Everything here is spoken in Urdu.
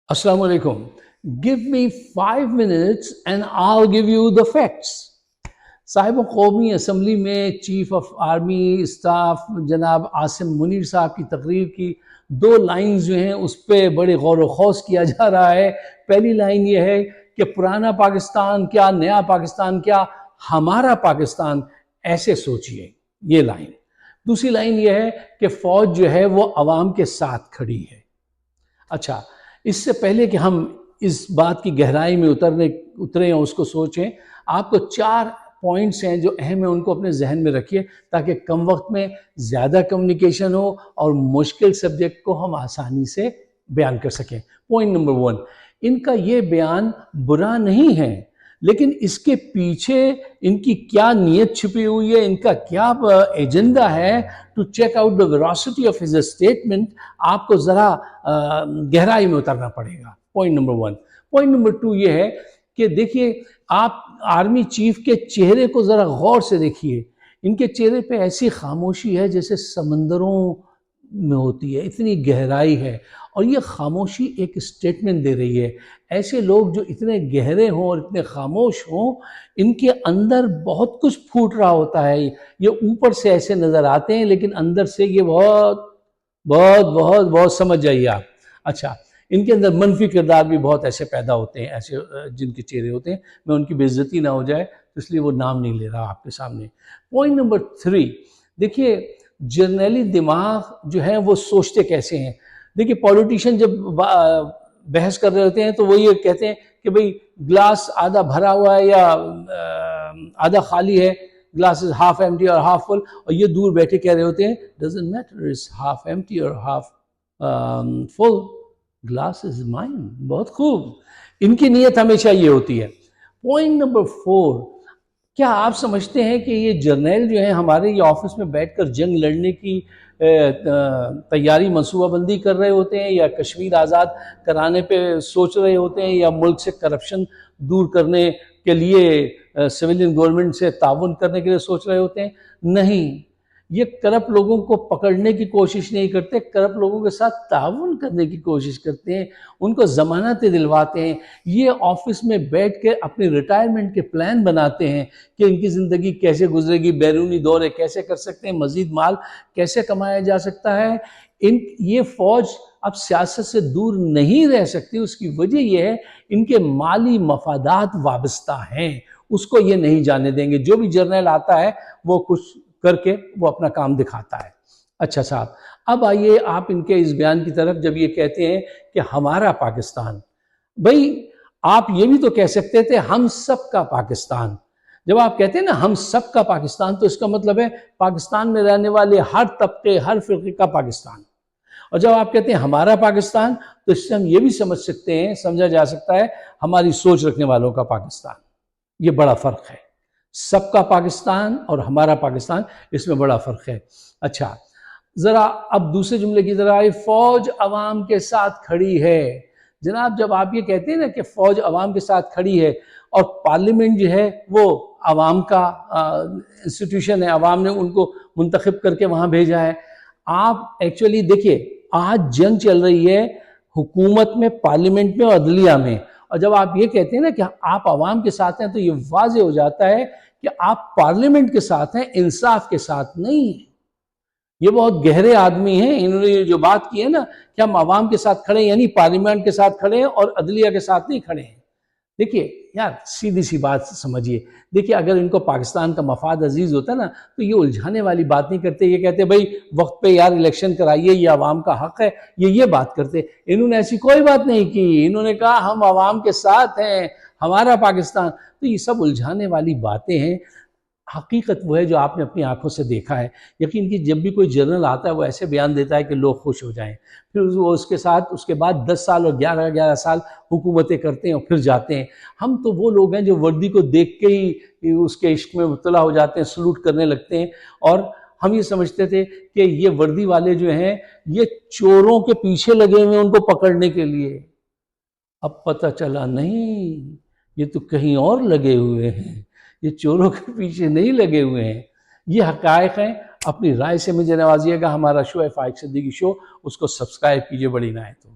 Assalamu alaikum. Give me 5 minutes and I'll give you the facts. صاحب قومی اسمبلی میں چیف آف آرمی اسٹاف جناب عاصم منیر صاحب کی تقریر کی 2 لائنز جو ہیں اس پہ بڑے غور و خوض کیا جا رہا ہے۔ پہلی لائن یہ ہے کہ پرانا پاکستان کیا، نیا پاکستان کیا، ہمارا پاکستان، ایسے سوچئے، یہ لائن۔ دوسری لائن یہ ہے کہ فوج جو ہے وہ عوام کے ساتھ کھڑی ہے۔ اچھا، اس سے پہلے کہ ہم اس بات کی گہرائی میں اتریں اور اس کو سوچیں، آپ کو 4 پوائنٹس ہیں جو اہم ہیں، ان کو اپنے ذہن میں رکھیے تاکہ کم وقت میں زیادہ کمیونیکیشن ہو اور مشکل سبجیکٹ کو ہم آسانی سے بیان کر سکیں۔ پوائنٹ نمبر 1، ان کا یہ بیان برا نہیں ہے، لیکن اس کے پیچھے ان کی کیا نیت چھپی ہوئی ہے، ان کا کیا ایجنڈا ہے، to check out the veracity of his statement, آپ کو ذرا گہرائی میں اترنا پڑے گا۔ Point number 1۔ پوائنٹ نمبر 2 یہ ہے کہ دیکھیے، آپ آرمی چیف کے چہرے کو ذرا غور سے دیکھیے، ان کے چہرے پہ ایسی خاموشی ہے جیسے سمندروں میں ہوتی ہے، اتنی گہرائی ہے، اور یہ خاموشی ایک اسٹیٹمنٹ دے رہی ہے۔ ایسے لوگ جو اتنے گہرے ہوں اور اتنے خاموش ہوں، ان کے اندر بہت کچھ پھوٹ رہا ہوتا ہے۔ یہ اوپر سے ایسے نظر آتے ہیں لیکن اندر سے یہ بہت بہت بہت بہت سمجھ جائیے آپ۔ اچھا، ان کے اندر منفی کردار بھی بہت ایسے پیدا ہوتے ہیں، ایسے جن کے چہرے ہوتے ہیں، میں ان کی بے عزتی نہ ہو جائے اس لیے وہ نام نہیں لے رہا آپ کے سامنے۔ پوائنٹ نمبر 3، دیکھیے جرنیلی دماغ جو ہیں وہ سوچتے کیسے ہیں۔ دیکھیے پولیٹیشین جب بحث کر رہے ہوتے ہیں تو وہ یہ کہتے ہیں کہ بھئی گلاس آدھا بھرا ہوا ہے یا آدھا خالی ہے، گلاس از ہاف ایمٹی اور ہاف فل، اور یہ دور بیٹھے کہہ رہے ہوتے ہیں doesn't matter is half empty اور half full, glass is mine. بہت خوب، ان کی نیت ہمیشہ یہ ہوتی ہے۔ پوائنٹ نمبر 4، کیا آپ سمجھتے ہیں کہ یہ جرنیل جو ہیں ہمارے یہ آفس میں بیٹھ کر جنگ لڑنے کی تیاری منصوبہ بندی کر رہے ہوتے ہیں، یا کشمیر آزاد کرانے پہ سوچ رہے ہوتے ہیں، یا ملک سے کرپشن دور کرنے کے لیے سویلین گورنمنٹ سے تعاون کرنے کے لیے سوچ رہے ہوتے ہیں؟ نہیں، یہ کرپٹ لوگوں کو پکڑنے کی کوشش نہیں کرتے، کرپٹ لوگوں کے ساتھ تعاون کرنے کی کوشش کرتے ہیں، ان کو ضمانتیں دلواتے ہیں۔ یہ آفس میں بیٹھ کے اپنی ریٹائرمنٹ کے پلان بناتے ہیں کہ ان کی زندگی کیسے گزرے گی، بیرونی دورے کیسے کر سکتے ہیں، مزید مال کیسے کمایا جا سکتا ہے۔ یہ فوج اب سیاست سے دور نہیں رہ سکتی، اس کی وجہ یہ ہے ان کے مالی مفادات وابستہ ہیں، اس کو یہ نہیں جانے دیں گے۔ جو بھی جرنیل آتا ہے وہ کچھ کر کے وہ اپنا کام دکھاتا ہے۔ اچھا صاحب، اب آئیے آپ ان کے اس بیان کی طرف، جب یہ کہتے ہیں کہ ہمارا پاکستان، بھئی آپ یہ بھی تو کہہ سکتے تھے ہم سب کا پاکستان۔ جب آپ کہتے ہیں نا ہم سب کا پاکستان، تو اس کا مطلب ہے پاکستان میں رہنے والے ہر طبقے، ہر فرقے کا پاکستان۔ اور جب آپ کہتے ہیں ہمارا پاکستان، تو اس سے ہم یہ بھی سمجھ سکتے ہیں، سمجھا جا سکتا ہے ہماری سوچ رکھنے والوں کا پاکستان۔ یہ بڑا فرق ہے، سب کا پاکستان اور ہمارا پاکستان، اس میں بڑا فرق ہے۔ اچھا، ذرا اب دوسرے جملے کی ذرا آئے، فوج عوام کے ساتھ کھڑی ہے۔ جناب جب آپ یہ کہتے ہیں نا کہ فوج عوام کے ساتھ کھڑی ہے، اور پارلیمنٹ جو ہے وہ عوام کا انسٹیٹیوشن ہے، عوام نے ان کو منتخب کر کے وہاں بھیجا ہے، آپ ایکچولی دیکھیے آج جنگ چل رہی ہے حکومت میں، پارلیمنٹ میں اور عدلیہ میں، اور جب آپ یہ کہتے ہیں نا کہ آپ عوام کے ساتھ ہیں، تو یہ واضح ہو جاتا ہے کہ آپ پارلیمنٹ کے ساتھ ہیں، انصاف کے ساتھ نہیں ہیں۔ یہ بہت گہرے آدمی ہیں، انہوں نے جو بات کی ہے نا کہ ہم عوام کے ساتھ کھڑے ہیں، یعنی پارلیمنٹ کے ساتھ کھڑے ہیں اور عدلیہ کے ساتھ نہیں کھڑے ہیں۔ دیکھیے یار، سیدھی سی بات سمجھیے، دیکھیے اگر ان کو پاکستان کا مفاد عزیز ہوتا نا تو یہ الجھانے والی بات نہیں کرتے، یہ کہتے بھئی وقت پہ یار الیکشن کرائیے، یہ عوام کا حق ہے، یہ بات کرتے۔ انہوں نے ایسی کوئی بات نہیں کی، انہوں نے کہا ہم عوام کے ساتھ ہیں، ہمارا پاکستان۔ تو یہ سب الجھانے والی باتیں ہیں، حقیقت وہ ہے جو آپ نے اپنی آنکھوں سے دیکھا ہے۔ یقین کی جب بھی کوئی جنرل آتا ہے وہ ایسے بیان دیتا ہے کہ لوگ خوش ہو جائیں، پھر وہ اس کے بعد 10 سال اور 11 سال حکومتیں کرتے ہیں اور پھر جاتے ہیں۔ ہم تو وہ لوگ ہیں جو وردی کو دیکھ کے ہی اس کے عشق میں مبتلا ہو جاتے ہیں، سلوٹ کرنے لگتے ہیں، اور ہم یہ سمجھتے تھے کہ یہ وردی والے جو ہیں یہ چوروں کے پیچھے لگے ہوئے ہیں ان کو پکڑنے کے لیے۔ اب پتہ چلا نہیں، یہ تو کہیں اور لگے ہوئے ہیں، یہ چوروں کے پیچھے نہیں لگے ہوئے ہیں۔ یہ حقائق ہیں، اپنی رائے سے مجھے نوازیے گا۔ ہمارا شو ہے فائق صدیقی شو، اس کو سبسکرائب کیجئے، بڑی عنایت ہو۔